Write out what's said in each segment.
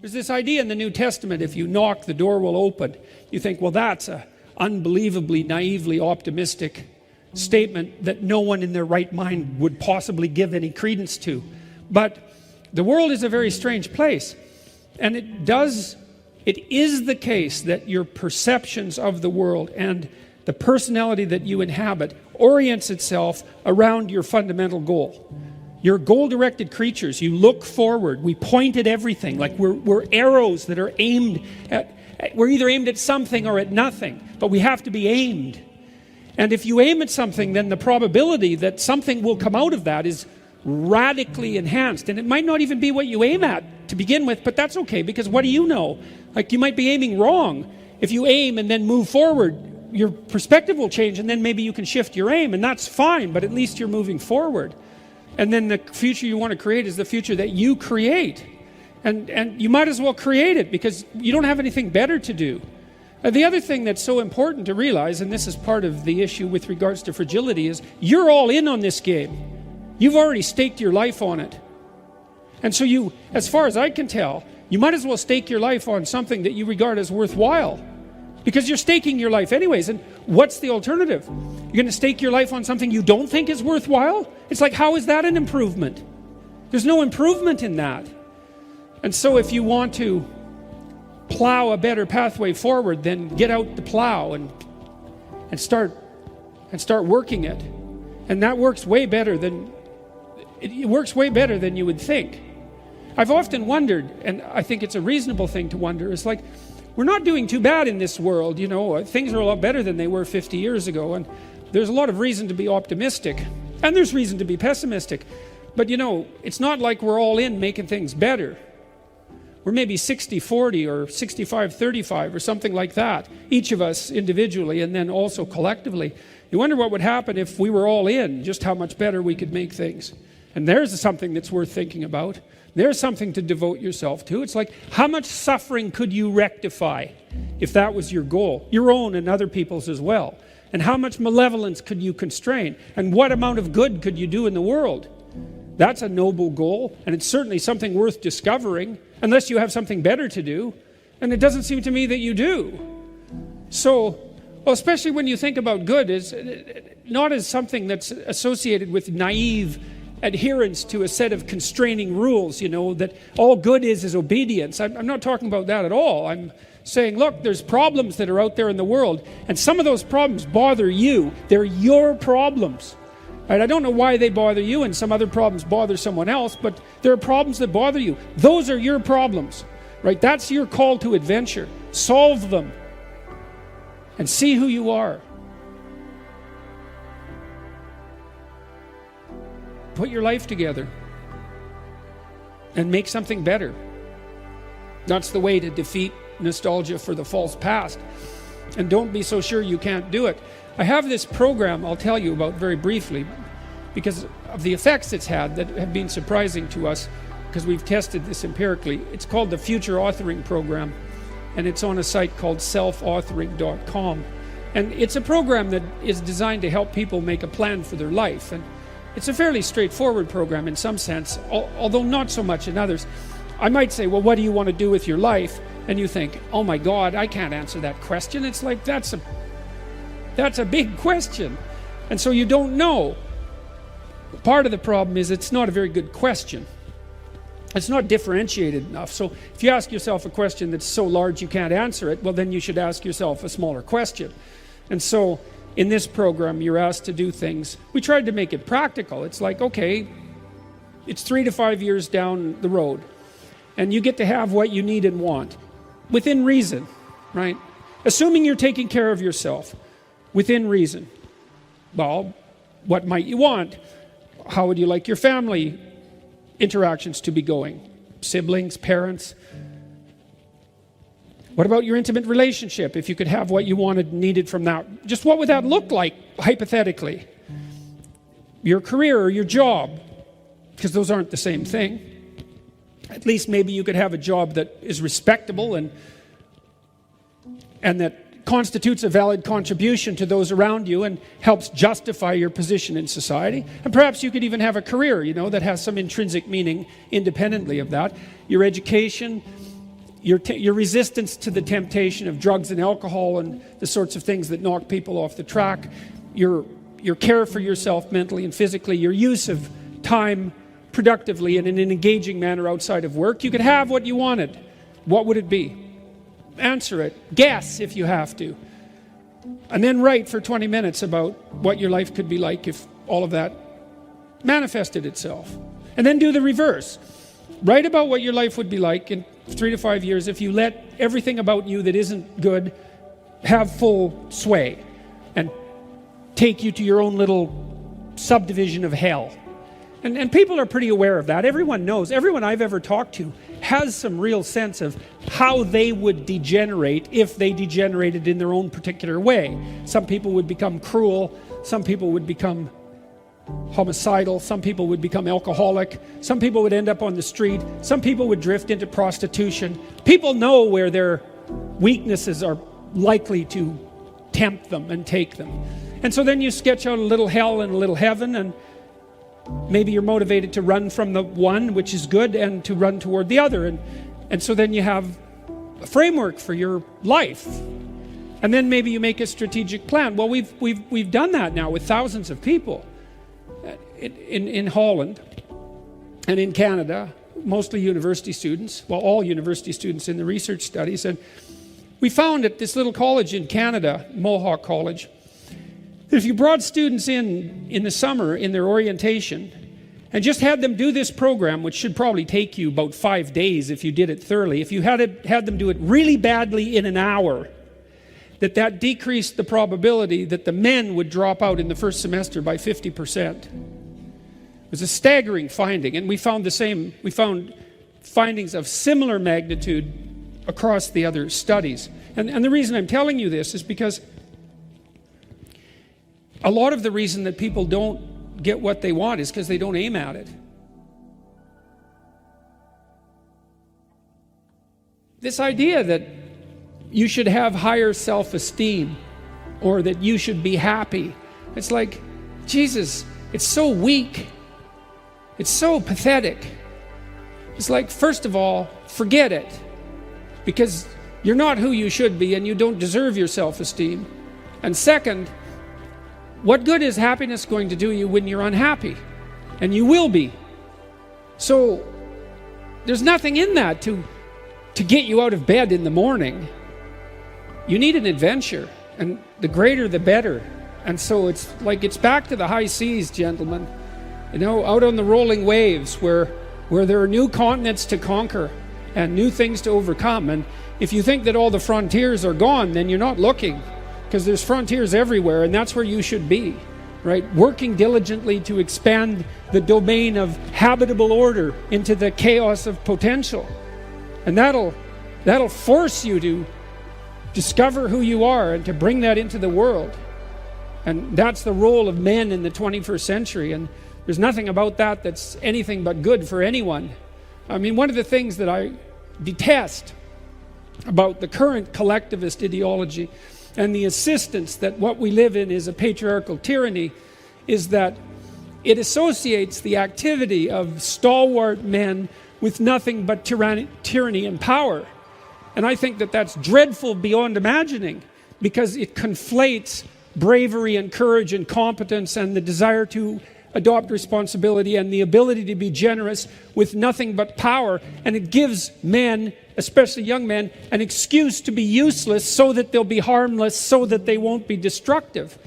There's this idea in the New Testament, if you knock, the door will open. You think, well, that's an unbelievably, naively optimistic statement that no one in their right mind would possibly give any credence to. But the world is a very strange place. And it is the case that your perceptions of the world and the personality that you inhabit orients itself around your fundamental goal. You're goal-directed creatures. You look forward. We point at everything. Like we're arrows that are aimed at, we're either aimed at something or at nothing. But we have to be aimed. And if you aim at something, then the probability that something will come out of that is radically enhanced. And it might not even be what you aim at to begin with, but that's okay, because what do you know? Like, you might be aiming wrong. If you aim and then move forward, your perspective will change, and then maybe you can shift your aim, and that's fine, but at least you're moving forward. And then the future you want to create is the future that you create. And you might as well create it, because you don't have anything better to do. The other thing that's so important to realize, and this is part of the issue with regards to fragility, is you're all in on this game. You've already staked your life on it. And so you, as far as I can tell, you might as well stake your life on something that you regard as worthwhile. Because you're staking your life anyways. And what's the alternative? You're going to stake your life on something you don't think is worthwhile? It's like, how is that an improvement? There's no improvement in that. And so if you want to plow a better pathway forward, then get out the plow and start working it. And that works way better than it works way better than you would think. I've often wondered, and I think it's a reasonable thing to wonder, it's like, we're not doing too bad in this world, you know. Things are a lot better than they were 50 years ago, and there's a lot of reason to be optimistic, and there's reason to be pessimistic. But, you know, it's not like we're all in making things better. We're maybe 60-40 or 65-35 or something like that, each of us individually and then also collectively. You wonder what would happen if we were all in, just how much better we could make things. And there's something that's worth thinking about. There's something to devote yourself to. It's like, how much suffering could you rectify if that was your goal? Your own and other people's as well. And how much malevolence could you constrain? And what amount of good could you do in the world? That's a noble goal, and it's certainly something worth discovering, unless you have something better to do. And it doesn't seem to me that you do. So, well, especially when you think about good, is not as something that's associated with naive adherence to a set of constraining rules, you know, that all good is obedience. I'm not talking about that at all. I'm saying, look, there's problems that are out there in the world, and some of those problems bother you. They're your problems. Right? I don't know why they bother you and some other problems bother someone else, but there are problems that bother you. Those are your problems. Right? That's your call to adventure. Solve them and see who you are. Put your life together and make something better. That's the way to defeat nostalgia for the false past. And don't be so sure you can't do it. I have this program I'll tell you about very briefly because of the effects it's had that have been surprising to us, because we've tested this empirically. It's called the Future Authoring Program, and it's on a site called selfauthoring.com. And it's a program that is designed to help people make a plan for their life. And it's a fairly straightforward program in some sense, although not so much in others. I might say, well, what do you want to do with your life? And you think, oh my God, I can't answer that question. It's like, that's a big question. And so you don't know. Part of the problem is it's not a very good question. It's not differentiated enough. So if you ask yourself a question that's so large you can't answer it, well, then you should ask yourself a smaller question. And so in this program, you're asked to do things. We tried to make it practical. It's like, okay, it's 3 to 5 years down the road, and you get to have what you need and want within reason, right? Assuming you're taking care of yourself within reason. Well, what might you want? How would you like your family interactions to be going? Siblings, parents? What about your intimate relationship? If you could have what you wanted and needed from that, just what would that look like, hypothetically? Your career or your job, because those aren't the same thing. At least maybe you could have a job that is respectable and that constitutes a valid contribution to those around you and helps justify your position in society. And perhaps you could even have a career, you know, that has some intrinsic meaning independently of that. Your education, your resistance to the temptation of drugs and alcohol and the sorts of things that knock people off the track, your care for yourself mentally and physically, your use of time productively and in an engaging manner outside of work, you could have what you wanted. What would it be? Answer it. Guess if you have to. And then write for 20 minutes about what your life could be like if all of that manifested itself. And then do the reverse. Write about what your life would be like in 3 to 5 years if you let everything about you that isn't good have full sway and take you to your own little subdivision of hell. And people are pretty aware of that. Everyone knows. Everyone I've ever talked to has some real sense of how they would degenerate if they degenerated in their own particular way. Some people would become cruel. Some people would become homicidal. Some people would become alcoholic. Some people would end up on the street. Some people would drift into prostitution. People know where their weaknesses are likely to tempt them and take them. And so then you sketch out a little hell and a little heaven, and maybe you're motivated to run from the one, which is good, and to run toward the other. And so then you have a framework for your life. And then maybe you make a strategic plan. Well, we've done that now with thousands of people in Holland and in Canada, mostly university students, well, all university students in the research studies. And we found at this little college in Canada, Mohawk College, if you brought students in the summer in their orientation and just had them do this program, which should probably take you about 5 days if you did it thoroughly, if you had them do it really badly in an hour, that decreased the probability that the men would drop out in the first semester by 50%. It was a staggering finding, and we found findings of similar magnitude across the other studies. And the reason I'm telling you this is because a lot of the reason that people don't get what they want is because they don't aim at it. This idea that you should have higher self-esteem or that you should be happy, it's like, Jesus, it's so weak. It's so pathetic. It's like, first of all, forget it, because you're not who you should be and you don't deserve your self-esteem. And second, what good is happiness going to do you when you're unhappy? And you will be. So there's nothing in that to get you out of bed in the morning. You need an adventure, and the greater the better. And so it's back to the high seas, gentlemen. You know, out on the rolling waves where there are new continents to conquer and new things to overcome. And if you think that all the frontiers are gone, then you're not looking, because there's frontiers everywhere, and that's where you should be, right? Working diligently to expand the domain of habitable order into the chaos of potential. And that'll force you to discover who you are and to bring that into the world. And that's the role of men in the 21st century. And there's nothing about that that's anything but good for anyone. I mean, one of the things that I detest about the current collectivist ideology and the insistence that what we live in is a patriarchal tyranny is that it associates the activity of stalwart men with nothing but tyranny and power. And I think that that's dreadful beyond imagining, because it conflates bravery and courage and competence and the desire to adopt responsibility and the ability to be generous with nothing but power. And it gives men, especially young men, an excuse to be useless so that they'll be harmless, so that they won't be destructive.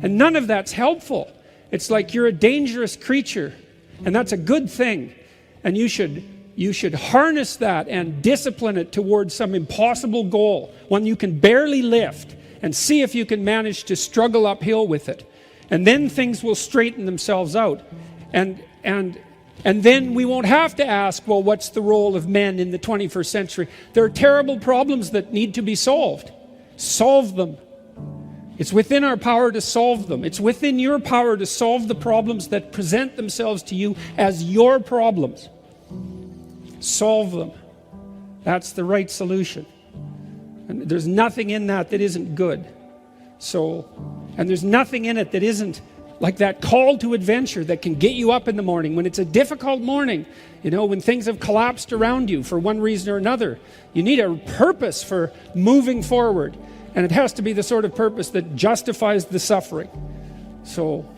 And none of that's helpful. It's like you're a dangerous creature, and that's a good thing. And you should harness that and discipline it towards some impossible goal, one you can barely lift, and see if you can manage to struggle uphill with it. And then things will straighten themselves out. And then we won't have to ask, well, what's the role of men in the 21st century? There are terrible problems that need to be solved. Solve them. It's within our power to solve them. It's within your power to solve the problems that present themselves to you as your problems. Solve them. That's the right solution. And there's nothing in that isn't good. And there's nothing in it that isn't like that call to adventure that can get you up in the morning when it's a difficult morning, you know, when things have collapsed around you for one reason or another. You need a purpose for moving forward, and it has to be the sort of purpose that justifies the suffering. So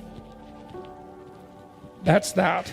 that's that.